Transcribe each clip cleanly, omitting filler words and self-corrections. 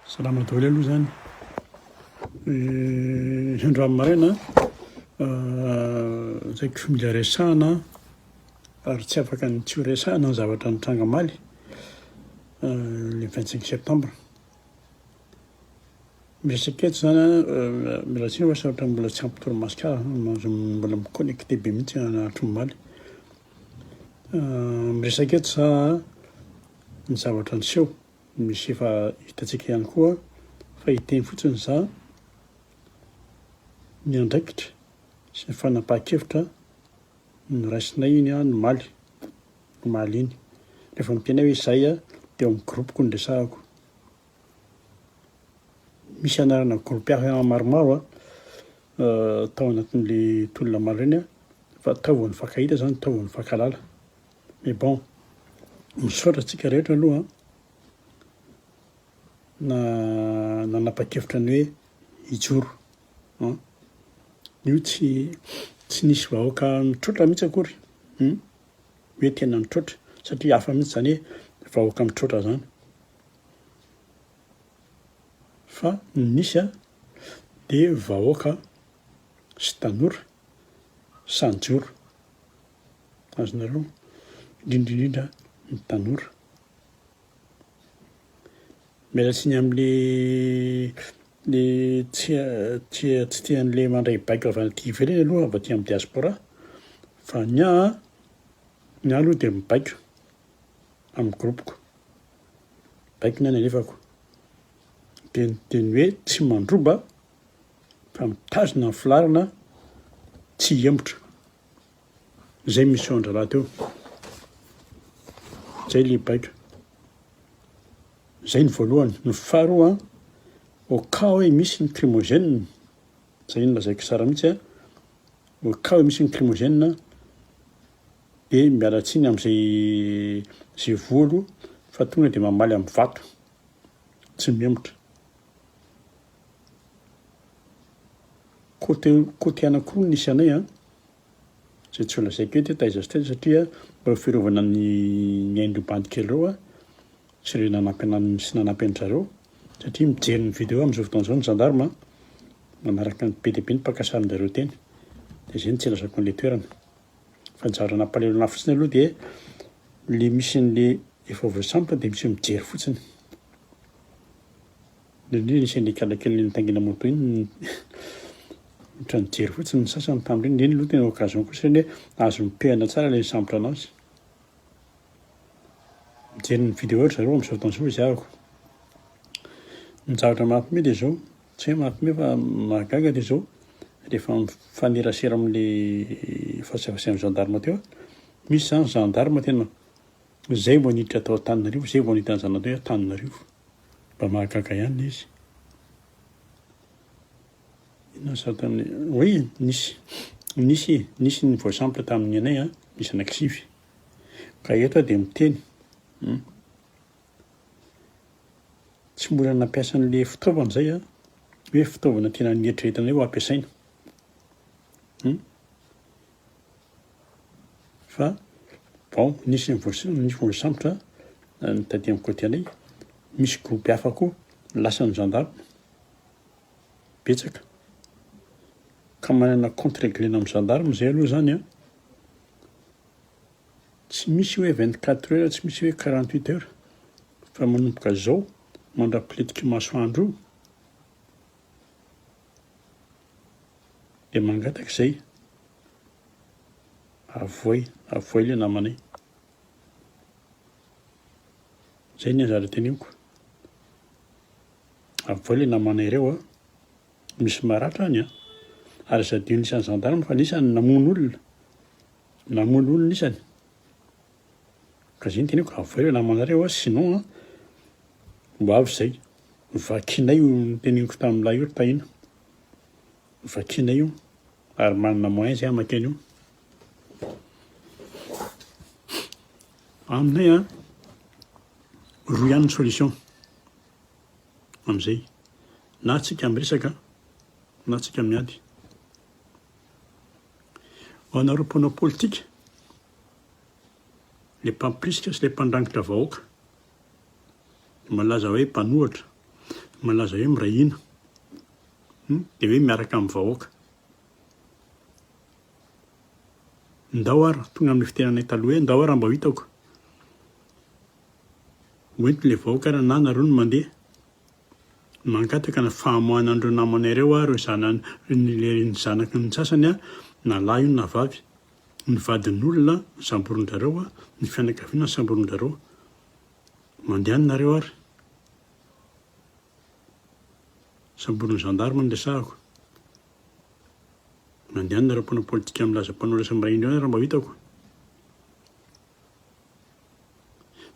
Salama daholo aloha zany. Andro amin'ny maraina saiko mila resahana ary tsy afaka ny tsy ho resahana ny zavatra nitranga maly le 25 septembre. Miresaka eto zany mila tsiny oasa ohatra mbola tsy ampy toromasika mbola miconnecté be mihitsy anatry ny maly. Miresaka eto za ny zavatra niseho misy efa hitantsika ihany koa fa hiteny fotsiny za ny andraikitra sy ny fanapahan-kevitra noraisinay iny ny maly iny. Rehefa miteny hoe izay dia eo amin'ny groupiko no resahako. Misy anarana groupe hafa maromaro tao anatin'le tolona maro ireny fa tao vao nifankahita zany, tao vao nifankalala. Mais bon, misaotra antsika rehetra aloha nanapa-kevitra ny hoe hijoro. Io tsy nisy vahoaka mitroatra mihitsy akory. Hoe tena mitroatra satria hafa mihitsy zany hoe vahoaka mitroatra zany. Fa nisy dia vahoaka sy tanora sanjoro. Azonareo indrindra ny tanora. Miala tsiny amin'le tsy tian'le mandray baika avy aty ivelany aloha avy aty amin'ny diaspora, fa ny aloha dia mibaika amin'ny groupiko. Baika ny alefako. Dia ny hoe tsy mandroba fa mitazona ny filarina tsy hiemotra. Zay misy ao an-draharaha teo. Zay le baika. Zay ny voalohany. Ny faharoa au cas hoe misy ny crimogène, zay no lazaiko tsara mihitsy au cas hoe misy ny crimogène dia miala tsiny amin'izay volo fa tonga dia mamaly amin'ny vato tsy miemotra. Côté anankiroa nisy anay zay tsy ho lazaiko eto taiza sy taiza satria mba fiarovana ny haindrobandika ireo sy ireo nanampy anay sy nanampy an-jareo satria mijery ny vidéo amin'izao fotoana izao ny gendarme manaraka ny PDP ny mpaka sarin-jareo teny. Dia izay no tsy ilazako an'ilay toerana. Fa ny zavatra nampalahelo anahy fotsiny aloha dia le misy an'le efa voasambotra dia misy mijery fotsiny. Indrindra nisy an'ilay kalakely nitaingina moto iny ohatran'ny mijery fotsiny ny sasany tamin'ireny. Iny aloha tena occasion kosa hoe azo mipehana tsara ilay nisambotra anazy. Mijery ny vidéo ry zareo amin'izao fotoana izao izahako. Ny zavatra mahampime dia izao, tsy hoe mahampime fa mahagaga dia izao, rehefa mifanerasera amin'ilay fahasafasain'ny gendarme teo misy zany gendarme tena izay vao niditra tao Antananarivo, izay vao nahita an'izany atao hoe Antananarivo. Mba mahagaga ihany izy. Inona ny zavatra hoe nisy ny voasambotra tamin'ny anay nisy anankisivy. Ka eto dia miteny tsy mbola nampiasa an'ilay fitaovana izay hoe fitaovana tena nieritreretina ho ampiasaina. Fa bon, nisy voasambotra nitaty amin'ny côté anay. Misy groupe hafa koa lasan'ny gendarme betsaka ka manana compte réglé amin'ny gendarme. Zay aloha zany tsy misy hoe 24 heures, tsy misy hoe 48 heures fa manomboka zao mandrapiletika masoandro io dia mangataka izay avoay ilay namanay. Zay ny anjara teneniko. Avoay ilay namanay ireo misy maratra any ary sady io nisany gendarme fa nisany namono olona nisany. Ka izay ny teneniko, avoay ilay namanareo sinon mbo avy izay. Vakianay io no teneniko tamin'ilay io tahina. Vakianay io ary manana moyen izay hamakeny io. Aminay roa ihany ny solution amin'izay. Na tsika miresaka na tsika miady. Ho anareo mpanao politika, ilay mpampirisika sy ilay mpandrangitra vahoaka malaza hoe mpanohatra malaza hoe mirahina dia hoe miaraka amin'ny vahoaka. Ndao ary tonga amin'ny fitenanay taloha hoe ndao ary mba ho hitako. Hoentiny ilay vahoaka ary na nareo no mandeha. Mangataka na fahamohanandreo namanareo ary ny zanaky ny sasany na lahy io na vavy. Ny vadin'olona samboron-drareo ny fianakaviana samboron-drareo. Mandeha nareo ary. Samboron'ny gendarme ny resahako. Mandeha nareo mpanao politika milaza mpanao lasa mirahindreo ary mba hitako.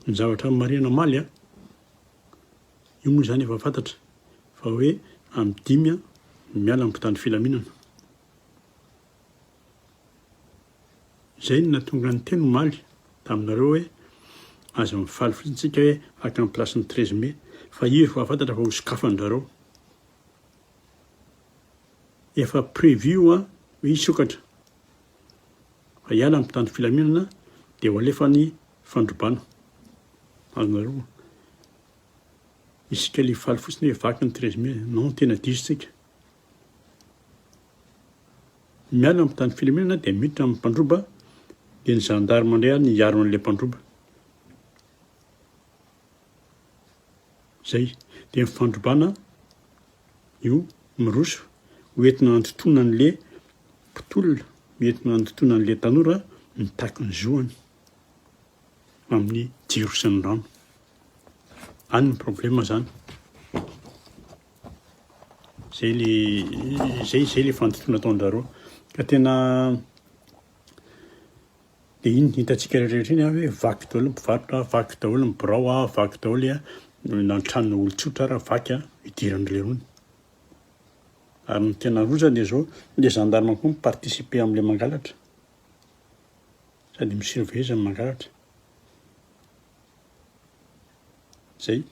Ny zavatra marina maly io moa zany efa fantatra fa hoe amin'ny 5 miala amin'ny mpitandro filaminana. Zay no nahatonga ny teny maly taminareo hoe aza mifaly fotsitsika hoe aka amin'ny plasin'ny 13 mai fa io efa fantatra fa ho sokafandrareo. Efa prévu hoe hisokatra fa hiala amin'ny mpitandro filaminana dia ho alefa ny fandrobana. Azonareo isika ilay faly fotsiny hoe vaky ny 13 mai non tena diso tsika. Miala amin'ny mpitandro filaminana dia miditra amin'ny mpandroba dia ny gendarme indray ny hiaro an'ilay mpandroba. Zay dia mifandrobana io miroso hoentina antontona an'ilay mpitolona, hoentina antontona an'ilay tanora mitaky ny zoany amin'ny jiro sy ny rano. Any ny problema zany. Zay ilay fantontona ataon-drareo. Ka tena dia iny hitantsika rehetrarehetra iny hoe vaky daholo ny mpivarotra, vaky daholo ny birao, vaky daholo nantranona olon-tsotra ary vaky idiran'ilay rony. Ary ny tena roja dia zao ilay gendarme koa mipartisipe amin'ilay mangalatra sady misurveille ny mangalatra. Zay.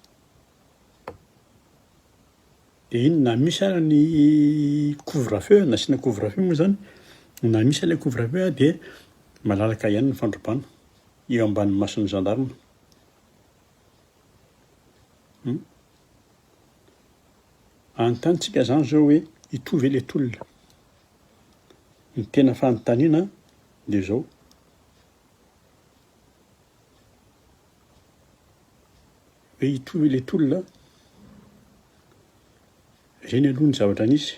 Dia iny na misy ary ny couvre-feu, nasiana couvre-feu moa zany, na misy ilay couvre-feu dia malalaka ihany ny fandrobana eo ambanin'ny mason'ny gendarme. Antantsika zany zao hoe hitovy ilay tolona. Ny tena fanontaniana dia zao. Hoe hitovy ilay tolona. Ireny aloha ny zavatra nisy.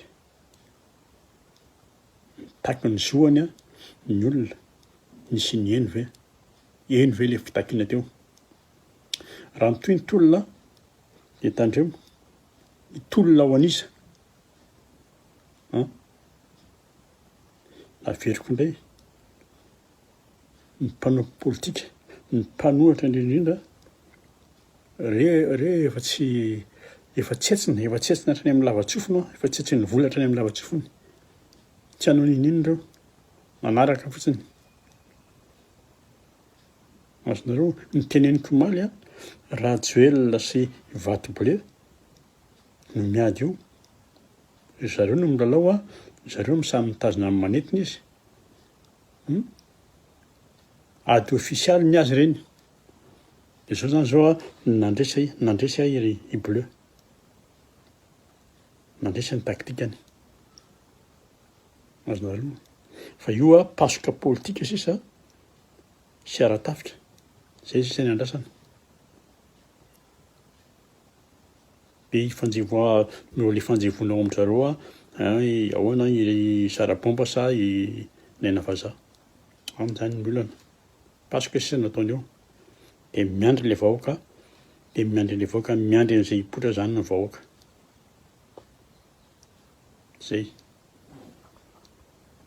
Mitaky ny zoany ny olona. Nisy ny eny ve? Eny ve ilay fitakiana teo? Raha mitohy ny tolona dia tandremo. Ny tolona ho anisa. Averiko indray. Ny mpanao politika, ny mpanohatra indrindra efa tsy etsina hatrany amin'ny lavatsofiny, efa tsy etsiny vola hatrany amin'ny lavatsofiny. Tsy hanao ninino ireo, manaraka fotsiny. Azonareo ny teneniko maly Rajoelina sy Vatoblé no miady io. Zareo no milalao zareo samy mitazona amin'ny manetiny izy. Ady ofisialy ny azy ireny. Dia zao zany zao nandresy i Bleu. Nandresy ny taktikany. Azonareo. Fa io pasoka politika sisa sy ara-tafika. Zay sisa ny andrasana. Dia ilay fanjivonao amin'zareo ahoana i sarabomba sa i nena vazaha. Amin'izany ny olana. Pasoka sisa nataony eo. Dia miandry ilay vahoaka, miandry an'izay hipoitra zany ny vahoaka. Zay.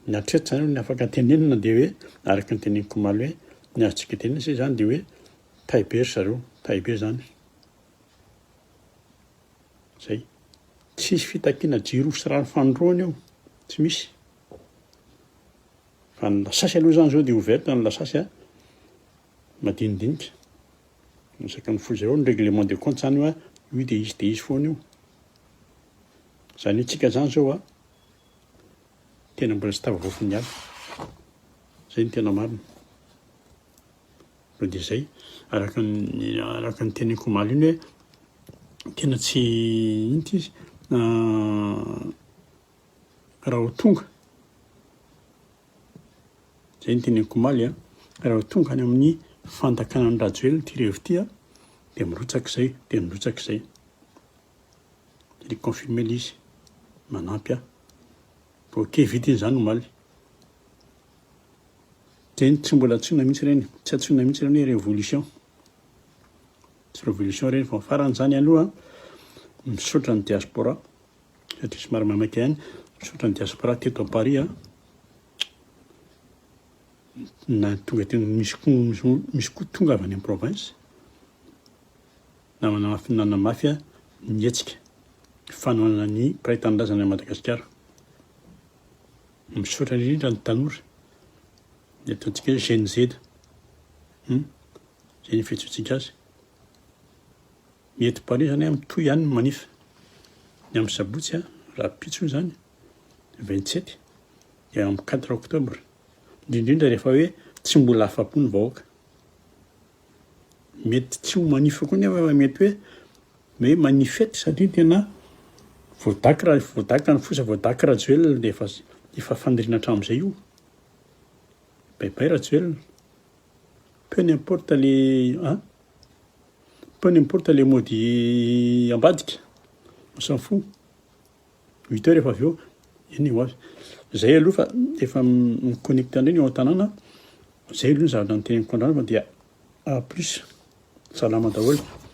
Ny hatreto zany ny afaka tenenina dia hoe araka ny teneniko maly hoe ny azontsika tenena se zany dia hoe taibery zareo, taibe zany. Zay. Tsisy fitakiana jiro sy rano fandroana eo. Tsy misy. Fa ny lasasy aloha zany zao dia ouverte ny lasasy madinidinika. Nisaka ny foy zareo ny règlement de compte zany io dia izy foana io. Zany hoe tsika zany zao tena mbola tsy tafavoafy ny ala. Zay ny tena marina. Dia zay araka ny teneniko maly iny hoe tena tsy inty izy raha ho tonga zay ny teneniko maly raha ho tonga any amin'ny fantakana ny rajoelina ty rehevo ty dia mirotsaka izay de confirmer le izy manampy ok vitin'izany omaly zay tsy mbola antsona mihitsy reny tsy antsona mihitsy reny hoe révolution tsy révolution reny fa faran'izany aloha misaotra ny diaspora satria somary mamaky ihany misaotra ny diaspora teto à Paris na tonga tena misy koa tonga avy any amin'ny province nanamafy mietsika fanoana ny mpiraitanindrazana any Madagasikara misaotra indrindra ny tanora de ataontsika hoe Gen Z zay ny fiantsoantsika azy mety Paris zany mitohy ihany manifa ny amin'ny sabotsy raha pitso zany 27 dia amin'ny 4 octobre indrindrindra rehefa hoe tsy mbola afapo ny vahoaka mety tsy ho manifa koa nefa mety hoe manifety satria tena voadaka ny fosa voadaka rajoelina dia efa fandrina hatramin'izay io baibay rajoelina peu n'importe les mody ambadika on s'en fout 8 heures efa avy eo iny ho azy zay aloha fa efa miconnecte andreny ao an-tanàna zay aloha ny zavatra ny teneniko andrano fa dia plus salama daholo